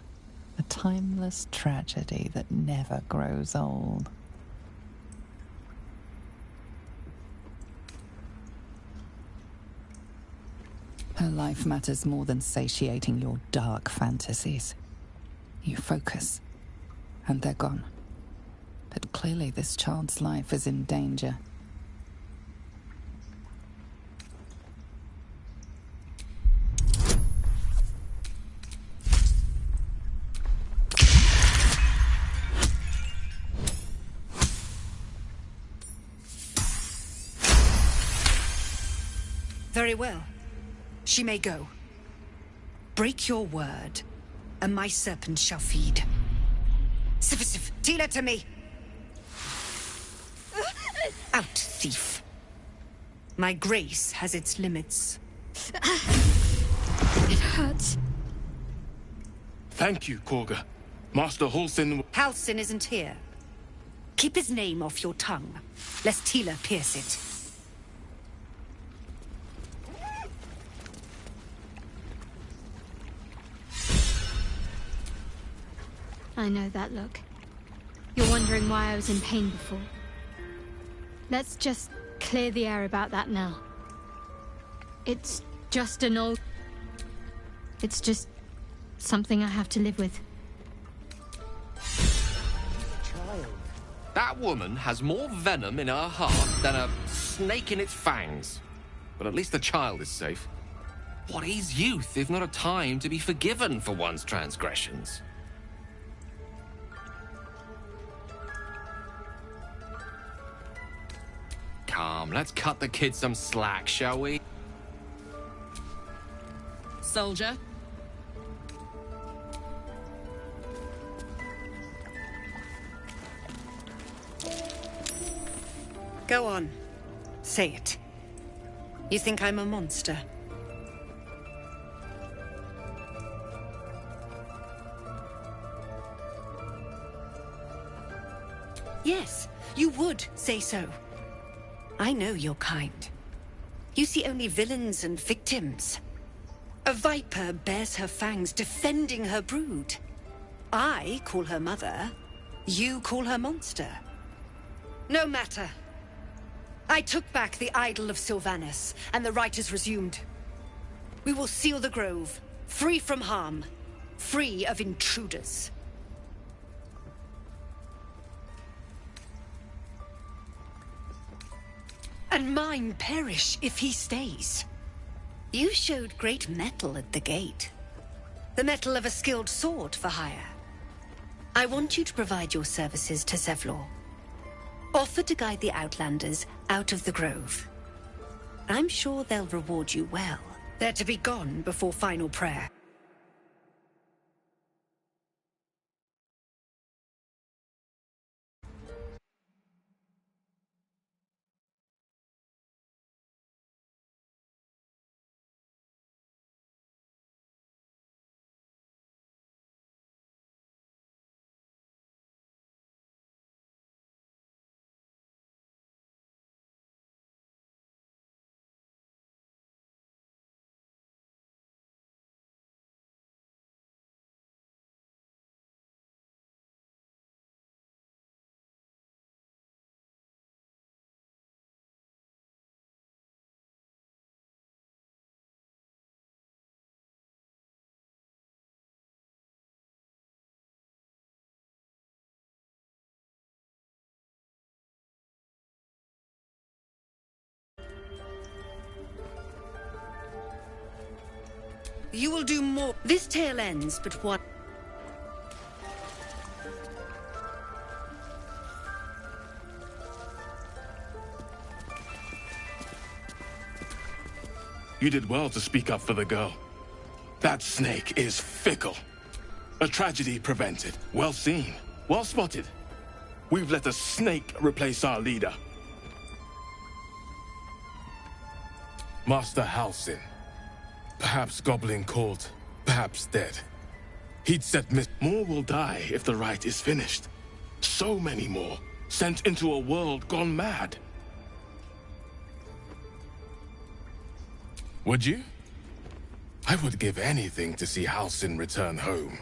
B: A timeless tragedy that never grows old. Her life matters more than satiating your dark fantasies. You focus, and they're gone. But clearly this child's life is in danger.
K: Very well. She may go. Break your word, and my serpent shall feed. Sif, Tila to me! Out, thief. My grace has its limits.
A: It hurts.
E: Thank you, Koga. Master Halsin...
K: Halsin isn't here. Keep his name off your tongue, lest Tila pierce it.
F: I know that look. You're wondering why I was in pain before. Let's just clear the air about that now. It's just an old... It's just something I have to live with.
I: That woman has more venom in her heart than a snake in its fangs. But at least the child is safe. What is youth if not a time to be forgiven for one's transgressions? Come, let's cut the kid some slack, shall we?
R: Soldier.
K: Go on. Say it. You think I'm a monster? Yes, you would say so. I know your kind. You see only villains and victims. A viper bears her fangs defending her brood. I call her mother. You call her monster. No matter. I took back the idol of Sylvanus, and the rite is resumed. We will seal the grove, free from harm, free of intruders. And mine perish if he stays. You showed great mettle at the gate. The mettle of a skilled sword for hire. I want you to provide your services to Zevlor. Offer to guide the Outlanders out of the grove. I'm sure they'll reward you well. They're to be gone before final prayer. You will do more. This tale ends, but one.
H: You did well to speak up for the girl. That snake is fickle. A tragedy prevented. Well seen. Well spotted. We've let a snake replace our leader. Master Halsin. Perhaps goblin called, perhaps dead. He'd said more will die if the rite is finished. So many more, sent into a world gone mad. Would you? I would give anything to see Halsin return home.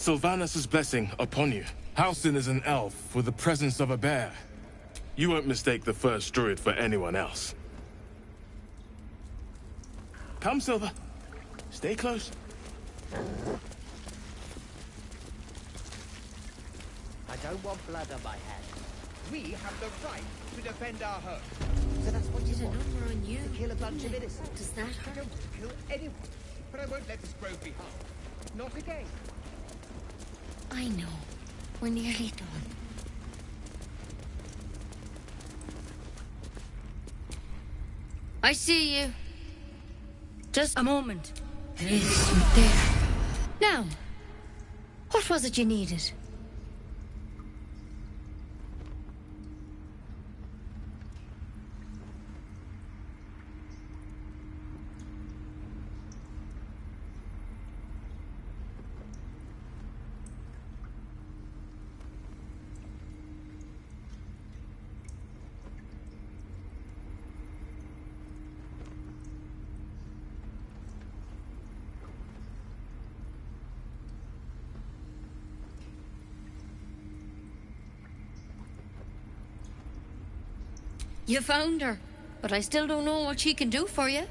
H: Sylvanus' blessing upon you. Halsin is an elf with the presence of a bear. You won't mistake the first druid for anyone else. Come, Silver. Stay close.
U: I don't want blood on my hands. We have the right to defend our home. So that's what you want.
A: Number on you.
U: To kill a bunch of innocents.
A: Does that hurt?
U: I don't want to kill anyone, but I won't let this grove be harmed. Not again.
A: I know. We're nearly done. I see you. Just a moment. There. Now, what was it you needed? You found her, but I still don't know what she can do for you.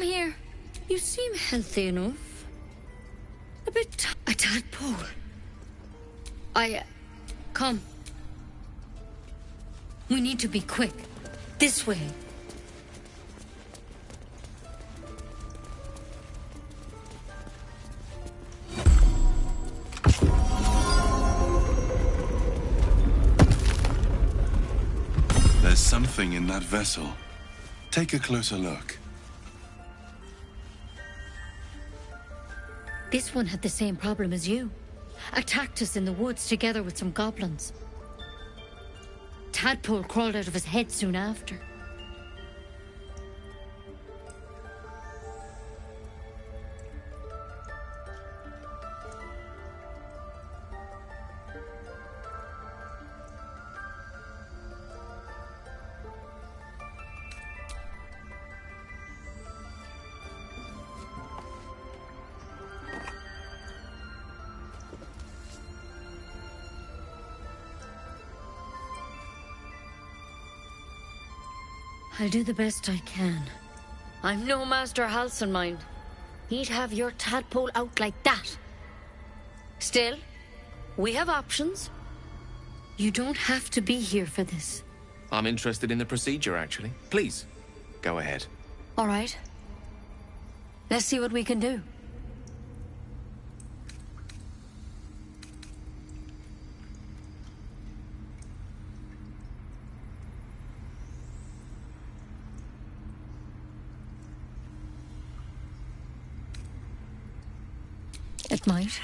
C: Come here. You seem healthy enough. A tadpole. Come. We need to be quick. This way.
E: There's something in that vessel. Take a closer look.
C: This one had the same problem as you. Attacked us in the woods together with some goblins. Tadpole crawled out of his head soon after. I'll do the best I can. I'm no Master Halsin, mind. He'd have your tadpole out like that. Still, we have options. You don't have to be here for this.
H: I'm interested in the procedure, actually. Please, go ahead.
C: All right. Let's see what we can do. It might.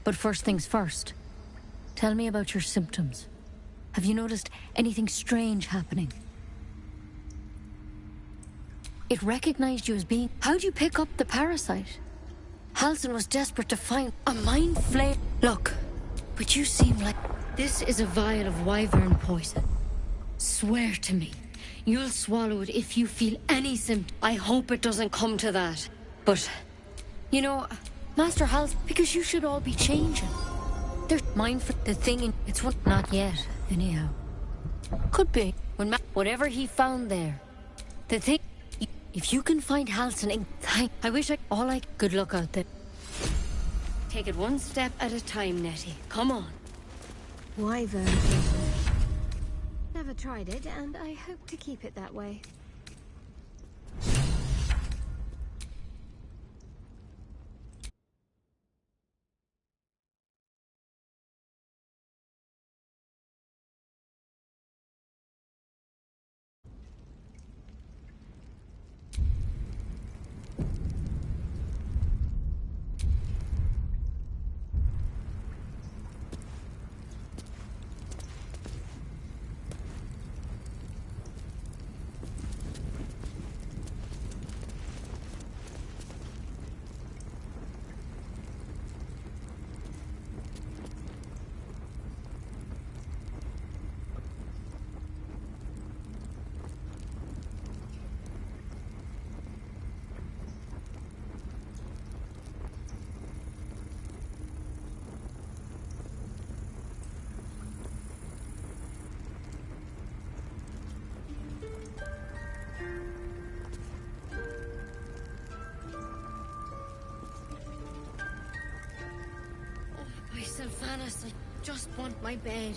C: But first things first. Tell me about your symptoms. Have you noticed anything strange happening? It recognized you as being... How'd you pick up the parasite? Halsin was desperate to find a mind flare. Look, but you seem like... This is a vial of wyvern poison. Swear to me, you'll swallow it if you feel any symptom. I hope it doesn't come to that. But, you know... Master Hals, because you should all be changing. They're mine for the thing in... It's what... Not yet, anyhow. Could be. Whatever he found there. The thing... If you can find Halsin in... I wish I... Good luck out there. Take it one step at a time, Nettie. Come on.
A: Wyvern. Never tried it, and I hope to keep it that way. Sylvanas, I just want my bed.